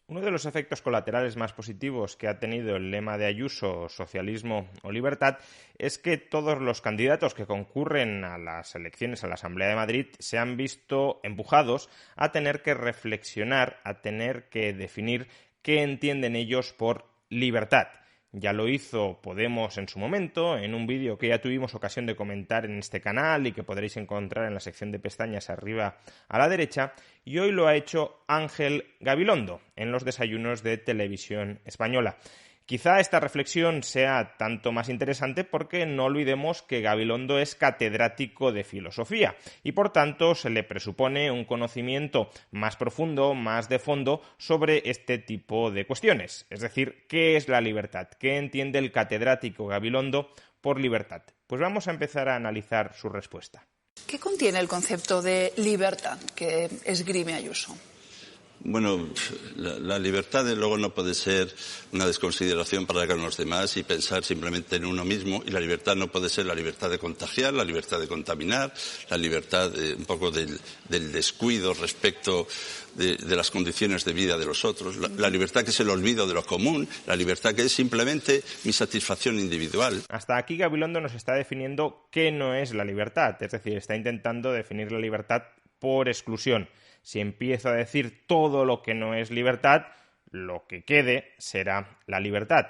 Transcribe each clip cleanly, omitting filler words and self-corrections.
Uno de los efectos colaterales más positivos que ha tenido el lema de Ayuso, socialismo o libertad, es que todos los candidatos que concurren a las elecciones a la Asamblea de Madrid se han visto empujados a tener que reflexionar, a tener que definir qué entienden ellos por libertad. Ya lo hizo Podemos en su momento, en un vídeo que ya tuvimos ocasión de comentar en este canal y que podréis encontrar en la sección de pestañas arriba a la derecha, y hoy lo ha hecho Ángel Gabilondo en los desayunos de Televisión Española. Quizá esta reflexión sea tanto más interesante porque no olvidemos que Gabilondo es catedrático de filosofía y por tanto se le presupone un conocimiento más profundo, más de fondo sobre este tipo de cuestiones. Es decir, ¿qué es la libertad? ¿Qué entiende el catedrático Gabilondo por libertad? Pues vamos a empezar a analizar su respuesta. ¿Qué contiene el concepto de libertad que esgrime Ayuso? Bueno, la libertad de luego no puede ser una desconsideración para con los demás y pensar simplemente en uno mismo, y la libertad no puede ser la libertad de contagiar, la libertad de contaminar, la libertad un poco del descuido respecto de las condiciones de vida de los otros, la libertad que es el olvido de lo común, la libertad que es simplemente mi satisfacción individual. Hasta aquí Gabilondo nos está definiendo qué no es la libertad, es decir, está intentando definir la libertad por exclusión. Si empiezo a decir todo lo que no es libertad, lo que quede será la libertad.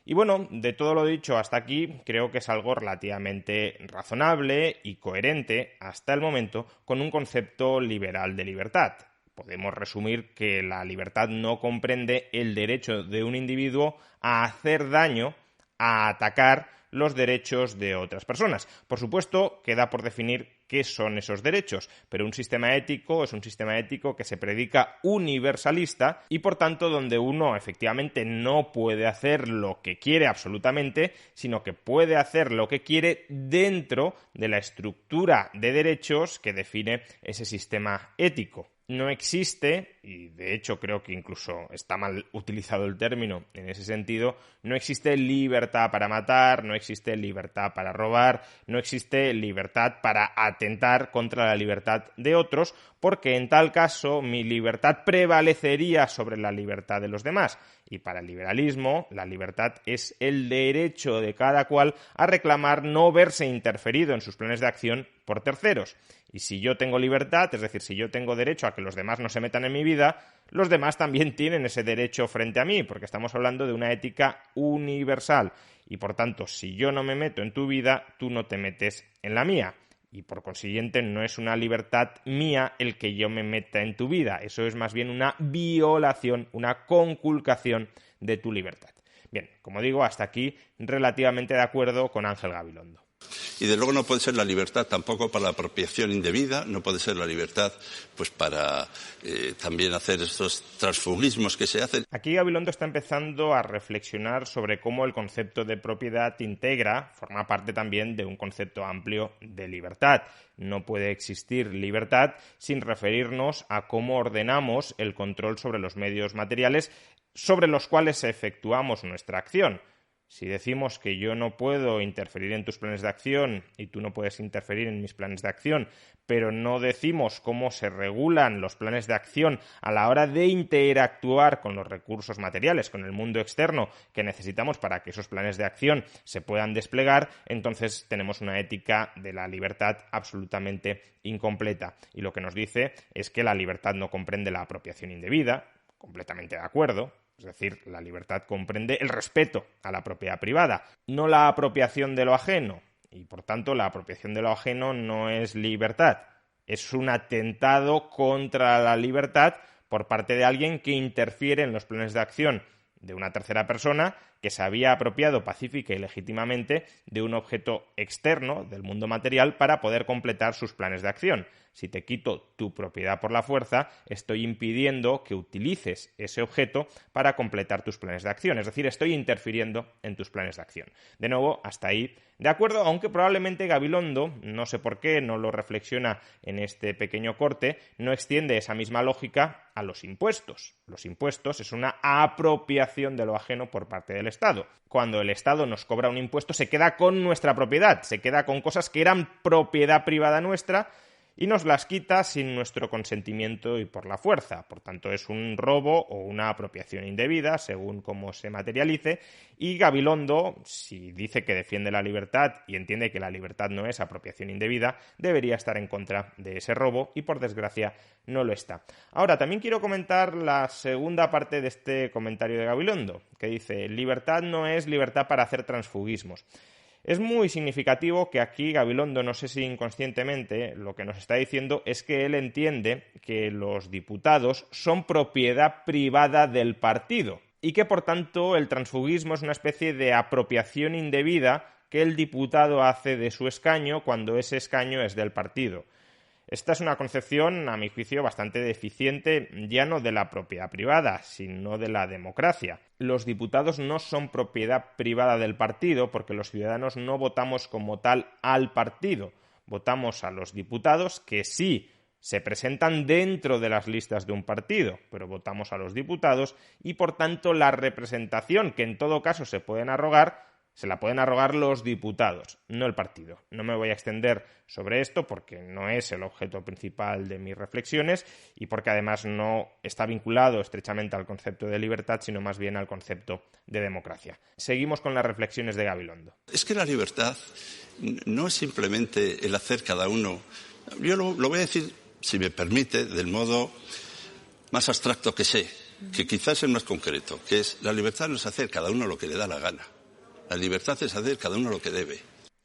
Y bueno, de todo lo dicho hasta aquí, creo que es algo relativamente razonable y coherente hasta el momento con un concepto liberal de libertad. Podemos resumir que la libertad no comprende el derecho de un individuo a hacer daño, a atacar los derechos de otras personas. Por supuesto, queda por definir qué son esos derechos, pero un sistema ético es un sistema ético que se predica universalista y por tanto donde uno efectivamente no puede hacer lo que quiere absolutamente, sino que puede hacer lo que quiere dentro de la estructura de derechos que define ese sistema ético. No existe, y de hecho creo que incluso está mal utilizado el término en ese sentido, no existe libertad para matar, no existe libertad para robar, no existe libertad para atentar contra la libertad de otros, porque en tal caso mi libertad prevalecería sobre la libertad de los demás. Y para el liberalismo, la libertad es el derecho de cada cual a reclamar no verse interferido en sus planes de acción por terceros. Y si yo tengo libertad, es decir, si yo tengo derecho a que los demás no se metan en mi vida, los demás también tienen ese derecho frente a mí, porque estamos hablando de una ética universal. Y por tanto, si yo no me meto en tu vida, tú no te metes en la mía. Y por consiguiente no es una libertad mía el que yo me meta en tu vida. Eso es más bien una violación, una conculcación de tu libertad. Bien, como digo, hasta aquí relativamente de acuerdo con Ángel Gabilondo. Y de luego no puede ser la libertad tampoco para la apropiación indebida, no puede ser la libertad pues para también hacer estos transfugismos que se hacen. Aquí Gabilondo está empezando a reflexionar sobre cómo el concepto de propiedad integra, forma parte también de un concepto amplio de libertad. No puede existir libertad sin referirnos a cómo ordenamos el control sobre los medios materiales sobre los cuales efectuamos nuestra acción. Si decimos que yo no puedo interferir en tus planes de acción y tú no puedes interferir en mis planes de acción, pero no decimos cómo se regulan los planes de acción a la hora de interactuar con los recursos materiales, con el mundo externo que necesitamos para que esos planes de acción se puedan desplegar, entonces tenemos una ética de la libertad absolutamente incompleta. Y lo que nos dice es que la libertad no comprende la apropiación indebida, completamente de acuerdo. Es decir, la libertad comprende el respeto a la propiedad privada, no la apropiación de lo ajeno. Y, por tanto, la apropiación de lo ajeno no es libertad. Es un atentado contra la libertad por parte de alguien que interfiere en los planes de acción de una tercera persona que se había apropiado pacífica y legítimamente de un objeto externo del mundo material para poder completar sus planes de acción. Si te quito tu propiedad por la fuerza, estoy impidiendo que utilices ese objeto para completar tus planes de acción. Es decir, estoy interfiriendo en tus planes de acción. De nuevo, hasta ahí de acuerdo, aunque probablemente Gabilondo, no sé por qué, no lo reflexiona en este pequeño corte, no extiende esa misma lógica a los impuestos. Los impuestos es una apropiación de lo ajeno por parte del Estado. Cuando el Estado nos cobra un impuesto, se queda con nuestra propiedad, se queda con cosas que eran propiedad privada nuestra y nos las quita sin nuestro consentimiento y por la fuerza. Por tanto, es un robo o una apropiación indebida, según cómo se materialice, y Gabilondo, si dice que defiende la libertad y entiende que la libertad no es apropiación indebida, debería estar en contra de ese robo y, por desgracia, no lo está. Ahora, también quiero comentar la segunda parte de este comentario de Gabilondo, que dice: libertad no es libertad para hacer transfugismos. Es muy significativo que aquí Gabilondo, no sé si inconscientemente, lo que nos está diciendo es que él entiende que los diputados son propiedad privada del partido y que, por tanto, el transfugismo es una especie de apropiación indebida que el diputado hace de su escaño cuando ese escaño es del partido. Esta es una concepción, a mi juicio, bastante deficiente, ya no de la propiedad privada, sino de la democracia. Los diputados no son propiedad privada del partido porque los ciudadanos no votamos como tal al partido. Votamos a los diputados que sí se presentan dentro de las listas de un partido, pero votamos a los diputados y, por tanto, la representación que en todo caso se la pueden arrogar los diputados, no el partido. No me voy a extender sobre esto porque no es el objeto principal de mis reflexiones y porque además no está vinculado estrechamente al concepto de libertad, sino más bien al concepto de democracia. Seguimos con las reflexiones de Gabilondo. Es que la libertad no es simplemente el hacer cada uno. Yo lo voy a decir, si me permite, del modo más abstracto que sé, que quizás es el más concreto, que es: la libertad no es hacer cada uno lo que le da la gana. La libertad es hacer cada uno lo que debe.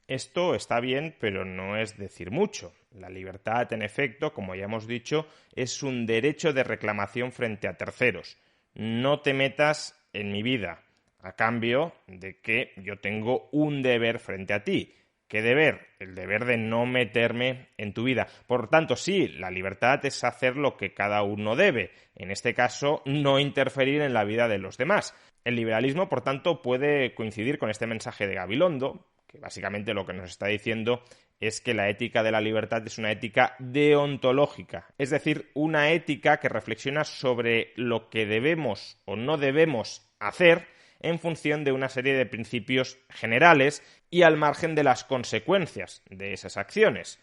Esto está bien, pero no es decir mucho. La libertad, en efecto, como ya hemos dicho, es un derecho de reclamación frente a terceros. No te metas en mi vida, a cambio de que yo tengo un deber frente a ti. ¿Qué deber? El deber de no meterme en tu vida. Por tanto, sí, la libertad es hacer lo que cada uno debe. En este caso, no interferir en la vida de los demás. El liberalismo, por tanto, puede coincidir con este mensaje de Gabilondo, que básicamente lo que nos está diciendo es que la ética de la libertad es una ética deontológica, es decir, una ética que reflexiona sobre lo que debemos o no debemos hacer en función de una serie de principios generales y al margen de las consecuencias de esas acciones.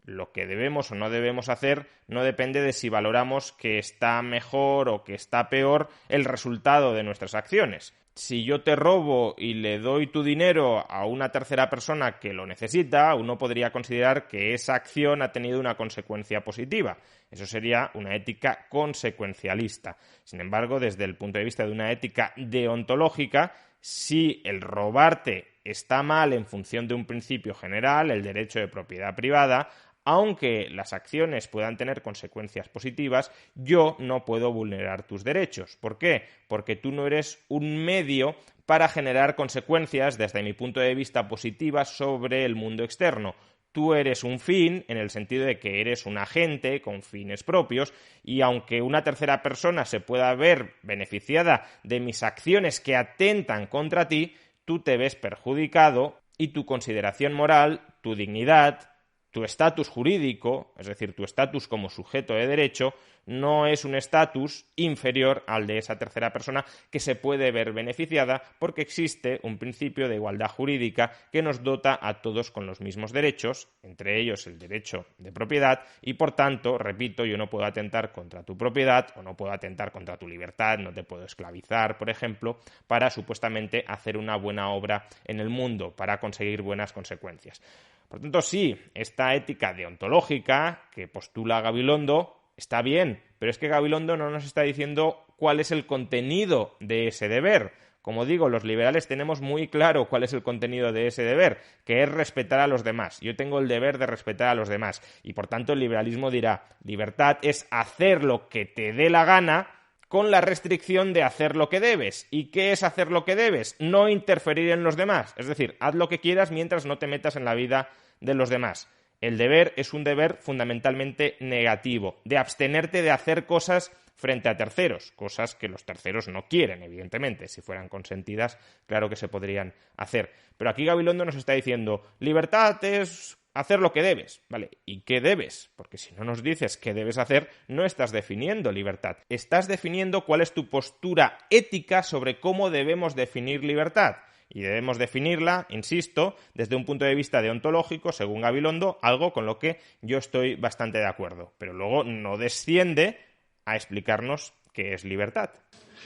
Lo que debemos o no debemos hacer no depende de si valoramos que está mejor o que está peor el resultado de nuestras acciones. Si yo te robo y le doy tu dinero a una tercera persona que lo necesita, uno podría considerar que esa acción ha tenido una consecuencia positiva. Eso sería una ética consecuencialista. Sin embargo, desde el punto de vista de una ética deontológica, si el robarte está mal en función de un principio general, el derecho de propiedad privada, aunque las acciones puedan tener consecuencias positivas, yo no puedo vulnerar tus derechos. ¿Por qué? Porque tú no eres un medio para generar consecuencias, desde mi punto de vista, positivas sobre el mundo externo. Tú eres un fin en el sentido de que eres un agente con fines propios y aunque una tercera persona se pueda ver beneficiada de mis acciones que atentan contra ti, tú te ves perjudicado y tu consideración moral, tu dignidad, tu estatus jurídico, es decir, tu estatus como sujeto de derecho, no es un estatus inferior al de esa tercera persona que se puede ver beneficiada porque existe un principio de igualdad jurídica que nos dota a todos con los mismos derechos, entre ellos el derecho de propiedad, y por tanto, repito, yo no puedo atentar contra tu propiedad o no puedo atentar contra tu libertad, no te puedo esclavizar, por ejemplo, para supuestamente hacer una buena obra en el mundo, para conseguir buenas consecuencias. Por tanto, sí, esta ética deontológica que postula Gabilondo está bien, pero es que Gabilondo no nos está diciendo cuál es el contenido de ese deber. Como digo, los liberales tenemos muy claro cuál es el contenido de ese deber, que es respetar a los demás. Yo tengo el deber de respetar a los demás y, por tanto, el liberalismo dirá: libertad es hacer lo que te dé la gana con la restricción de hacer lo que debes. ¿Y qué es hacer lo que debes? No interferir en los demás. Es decir, haz lo que quieras mientras no te metas en la vida de los demás. El deber es un deber fundamentalmente negativo, de abstenerte de hacer cosas frente a terceros, cosas que los terceros no quieren, evidentemente. Si fueran consentidas, claro que se podrían hacer. Pero aquí Gabilondo nos está diciendo: libertad es hacer lo que debes, ¿vale? ¿Y qué debes? Porque si no nos dices qué debes hacer, no estás definiendo libertad. Estás definiendo cuál es tu postura ética sobre cómo debemos definir libertad. y debemos definirla, insisto, desde un punto de vista deontológico, según Gabilondo, algo con lo que yo estoy bastante de acuerdo. Pero luego no desciende a explicarnos qué es libertad.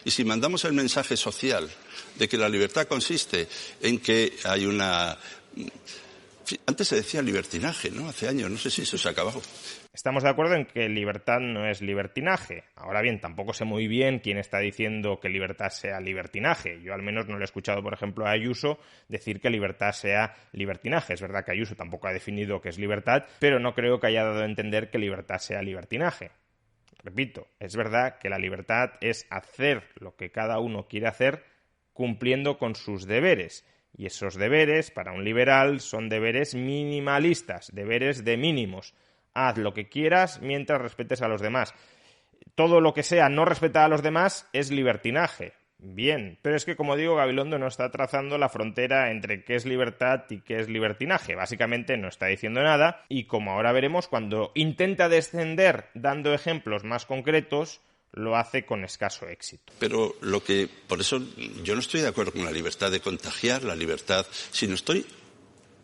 Y si mandamos el mensaje social de que la libertad consiste en que hay una... Antes se decía libertinaje, ¿no? Hace años, no sé si eso se ha acabado. Estamos de acuerdo en que libertad no es libertinaje. Ahora bien, tampoco sé muy bien quién está diciendo que libertad sea libertinaje. Yo al menos no le he escuchado, por ejemplo, a Ayuso decir que libertad sea libertinaje. Es verdad que Ayuso tampoco ha definido qué es libertad, pero no creo que haya dado a entender que libertad sea libertinaje. Repito, es verdad que la libertad es hacer lo que cada uno quiere hacer cumpliendo con sus deberes. Y esos deberes, para un liberal, son deberes minimalistas, deberes de mínimos. Haz lo que quieras mientras respetes a los demás. Todo lo que sea no respetar a los demás es libertinaje. Bien, pero es que, como digo, Gabilondo no está trazando la frontera entre qué es libertad y qué es libertinaje. Básicamente no está diciendo nada y, como ahora veremos, cuando intenta descender dando ejemplos más concretos, lo hace con escaso éxito. Pero por eso yo no estoy de acuerdo con la libertad de contagiar, la libertad, sino estoy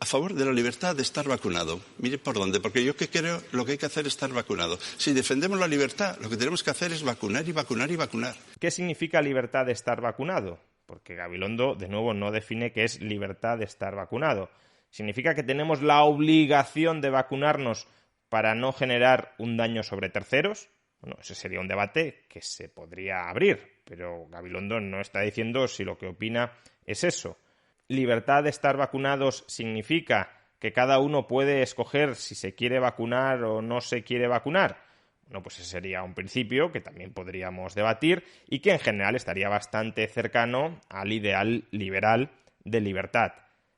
a favor de la libertad de estar vacunado. Mire por dónde, porque yo creo lo que hay que hacer es estar vacunado. Si defendemos la libertad, lo que tenemos que hacer es vacunar y vacunar y vacunar. ¿Qué significa libertad de estar vacunado? Porque Gabilondo, de nuevo, no define qué es libertad de estar vacunado. ¿Significa que tenemos la obligación de vacunarnos para no generar un daño sobre terceros? Bueno, ese sería un debate que se podría abrir, pero Gabilondo no está diciendo si lo que opina es eso. ¿Libertad de estar vacunados significa que cada uno puede escoger si se quiere vacunar o no se quiere vacunar? Bueno, pues ese sería un principio que también podríamos debatir y que en general estaría bastante cercano al ideal liberal de libertad.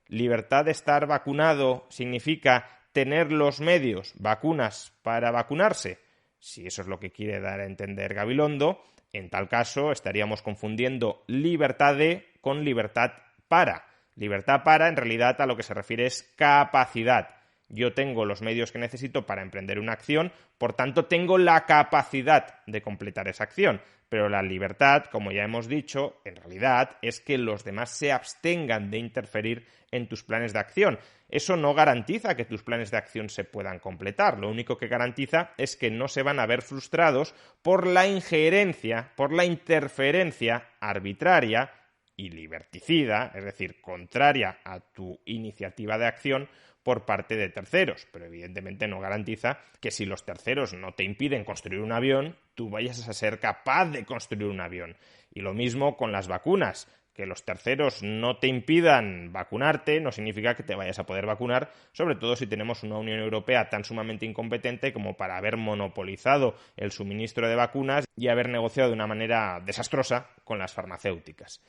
¿Libertad de estar vacunado significa tener los medios, vacunas, para vacunarse? Si eso es lo que quiere dar a entender Gabilondo, en tal caso estaríamos confundiendo libertad de con libertad para. Libertad para, en realidad, a lo que se refiere es capacidad. Yo tengo los medios que necesito para emprender una acción, por tanto tengo la capacidad de completar esa acción. Pero la libertad, como ya hemos dicho, en realidad es que los demás se abstengan de interferir en tus planes de acción. Eso no garantiza que tus planes de acción se puedan completar. Lo único que garantiza es que no se van a ver frustrados por la injerencia, por la interferencia arbitraria y liberticida, es decir, contraria a tu iniciativa de acción por parte de terceros, pero evidentemente no garantiza que si los terceros no te impiden construir un avión, tú vayas a ser capaz de construir un avión. Y lo mismo con las vacunas, que los terceros no te impidan vacunarte no significa que te vayas a poder vacunar, sobre todo si tenemos una Unión Europea tan sumamente incompetente como para haber monopolizado el suministro de vacunas y haber negociado de una manera desastrosa con las farmacéuticas.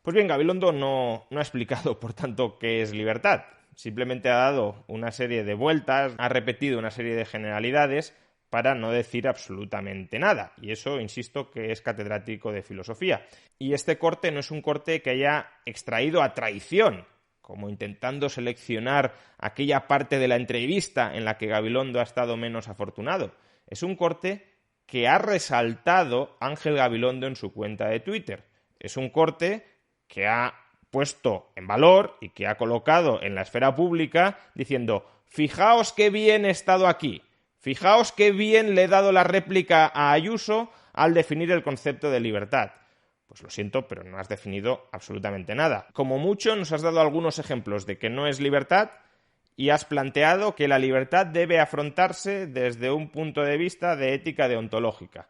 Pues bien, Gabilondo no ha explicado, por tanto, qué es libertad. Simplemente ha dado una serie de vueltas, ha repetido una serie de generalidades para no decir absolutamente nada. Y eso, insisto, que es catedrático de filosofía. Y este corte no es un corte que haya extraído a traición, como intentando seleccionar aquella parte de la entrevista en la que Gabilondo ha estado menos afortunado. Es un corte que ha resaltado Ángel Gabilondo en su cuenta de Twitter. Es un corte que ha puesto en valor y que ha colocado en la esfera pública diciendo: fijaos qué bien he estado aquí, fijaos qué bien le he dado la réplica a Ayuso al definir el concepto de libertad. Pues lo siento, pero no has definido absolutamente nada. Como mucho nos has dado algunos ejemplos de que no es libertad y has planteado que la libertad debe afrontarse desde un punto de vista de ética deontológica.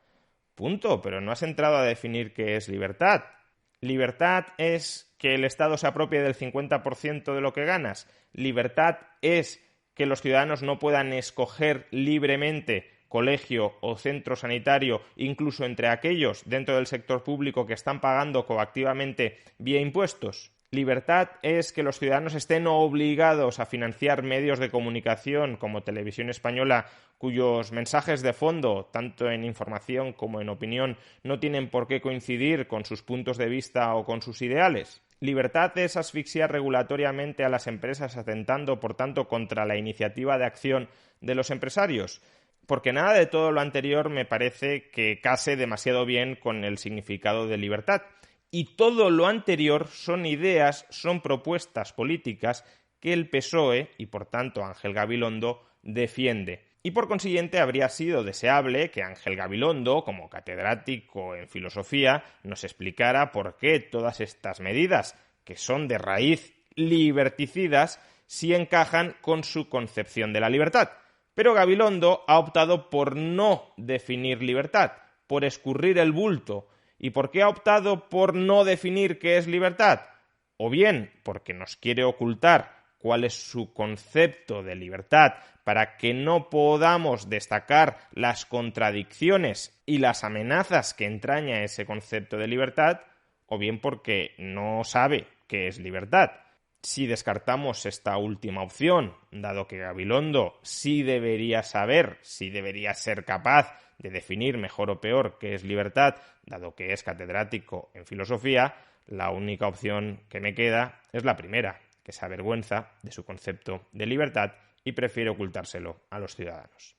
Punto, pero no has entrado a definir qué es libertad. ¿Libertad es que el Estado se apropie del 50% de lo que ganas? ¿Libertad es que los ciudadanos no puedan escoger libremente colegio o centro sanitario, incluso entre aquellos dentro del sector público que están pagando coactivamente vía impuestos? ¿Libertad es que los ciudadanos estén obligados a financiar medios de comunicación como Televisión Española, cuyos mensajes de fondo, tanto en información como en opinión, no tienen por qué coincidir con sus puntos de vista o con sus ideales? ¿Libertad es asfixiar regulatoriamente a las empresas, atentando, por tanto, contra la iniciativa de acción de los empresarios? Porque nada de todo lo anterior me parece que case demasiado bien con el significado de libertad. Y todo lo anterior son ideas, son propuestas políticas que el PSOE y por tanto Ángel Gabilondo defiende. Y por consiguiente habría sido deseable que Ángel Gabilondo, como catedrático en filosofía, nos explicara por qué todas estas medidas, que son de raíz liberticidas, sí encajan con su concepción de la libertad. Pero Gabilondo ha optado por no definir libertad, por escurrir el bulto. ¿Y por qué ha optado por no definir qué es libertad? O bien porque nos quiere ocultar cuál es su concepto de libertad para que no podamos destacar las contradicciones y las amenazas que entraña ese concepto de libertad, o bien porque no sabe qué es libertad. Si descartamos esta última opción, dado que Gabilondo sí debería saber, sí debería ser capaz de definir mejor o peor qué es libertad, dado que es catedrático en filosofía, la única opción que me queda es la primera, que se avergüenza de su concepto de libertad y prefiere ocultárselo a los ciudadanos.